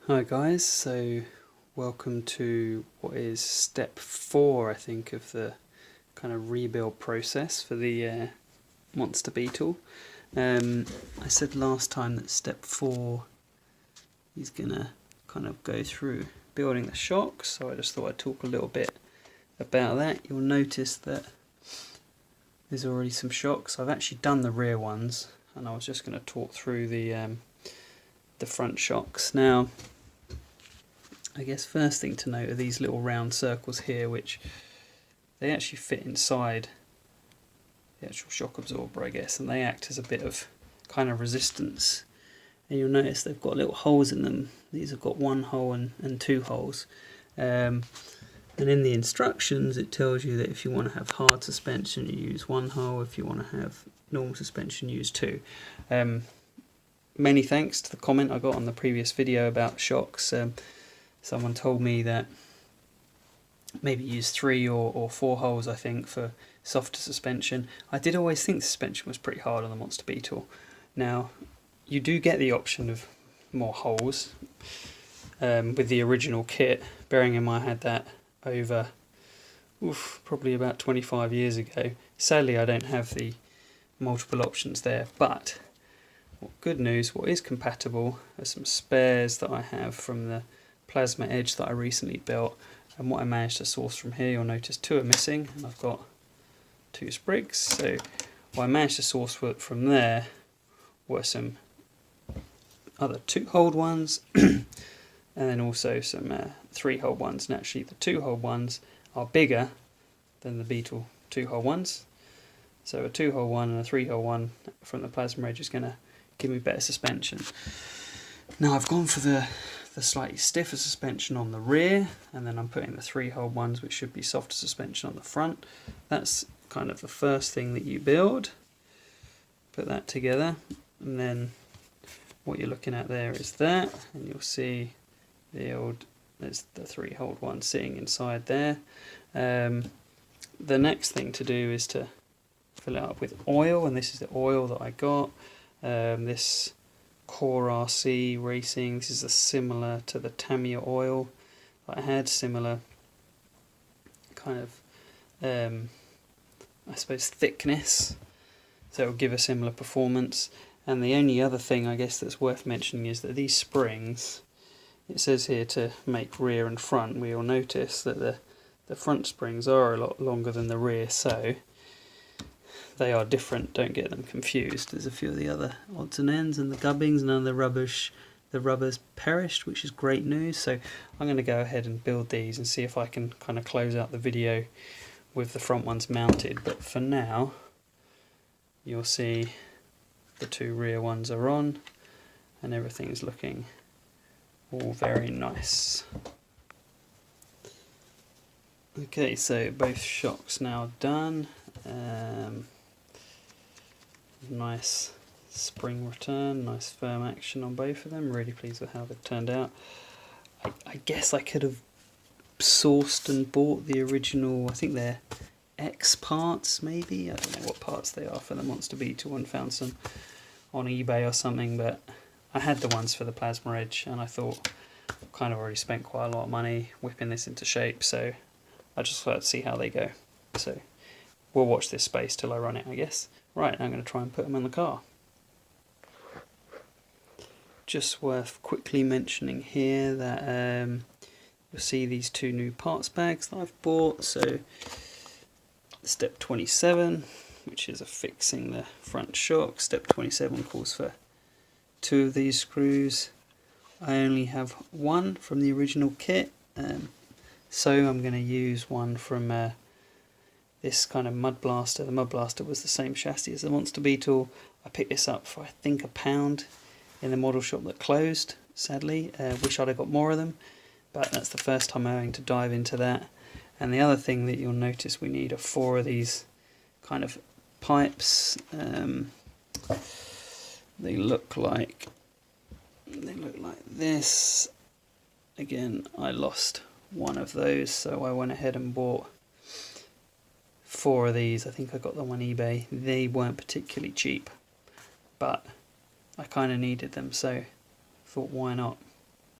Hi guys, so welcome to what is step 4 I think of the kind of rebuild process for the Monster Beetle. I said last time that step 4 is gonna kind of go through building the shocks, so I just thought I'd talk a little bit about that. You'll notice that there's already some shocks. I've actually done the rear ones and I was just going to talk through the front shocks. Now I guess first thing to note are these little round circles here, which they actually fit inside the actual shock absorber, I guess, and they act as a bit of kind of resistance. And you'll notice they've got little holes in them. These have got one hole and two holes. And in the instructions it tells you that if you want to have hard suspension you use one hole, if you want to have normal suspension use two. Many thanks to the comment I got on the previous video about shocks. Someone told me that maybe use 3 or 4 holes, I think, for softer suspension. I did always think the suspension was pretty hard on the Monster Beetle. Now, you do get the option of more holes with the original kit, bearing in mind I had that over probably about 25 years ago. Sadly, I don't have the multiple options there, but good news, what is compatible are some spares that I have from the plasma edge that I recently built, and what I managed to source from here. You'll notice 2 are missing and I've got 2 sprigs, so what I managed to source from there were some other 2-hole ones and then also some 3-hole ones. And actually the 2-hole ones are bigger than the Beetle 2-hole ones, so a 2-hole one and a 3-hole one from the plasma edge is going to give me better suspension. Now I've gone for the slightly stiffer suspension on the rear, and then I'm putting the 3-hole ones which should be softer suspension on the front. That's kind of the first thing that you build. Put that together, and then what you're looking at there is that, and you'll see there's the 3-hole one sitting inside there. The next thing to do is to fill it up with oil, and this is the oil that I got. This Core RC Racing, this is similar to the Tamiya oil that I had, similar kind of I suppose thickness, so it will give a similar performance. And the only other thing I guess that's worth mentioning is that these springs, it says here to make rear and front. We'll notice that the front springs are a lot longer than the rear, so they are different, don't get them confused. There's a few of the other odds and ends and the gubbings, none of the rubber's perished, which is great news. So I'm going to go ahead and build these and see if I can kind of close out the video with the front ones mounted. But for now, you'll see the 2 rear ones are on and everything's looking all very nice. Okay, so both shocks now done. Nice spring return, nice firm action on both of them. Really pleased with how they've turned out. I guess I could have sourced and bought the original, I think they're X parts maybe, I don't know what parts they are for the Monster Beetle, and found some on eBay or something, but I had the ones for the plasma edge and I thought I've kind of already spent quite a lot of money whipping this into shape, so I just thought I'd see how they go. So we'll watch this space till I run it, I guess. Right, I'm going to try and put them in the car. Just worth quickly mentioning here that you'll see these 2 new parts bags that I've bought. So step 27, which is affixing the front shock. Step 27 calls for 2 of these screws. I only have 1 from the original kit, so I'm going to use one from this kind of Mud Blaster. The Mud Blaster was the same chassis as the Monster Beetle. I picked this up for I think £1 in the model shop that closed, sadly. Wish I'd have got more of them, but that's the first time I'm having to dive into that. And the other thing that you'll notice we need are 4 of these kind of pipes. They look like this. Again, I lost one of those, so I went ahead and bought 4 of these. I think I got them on eBay. They weren't particularly cheap, but I kind of needed them, so I thought why not.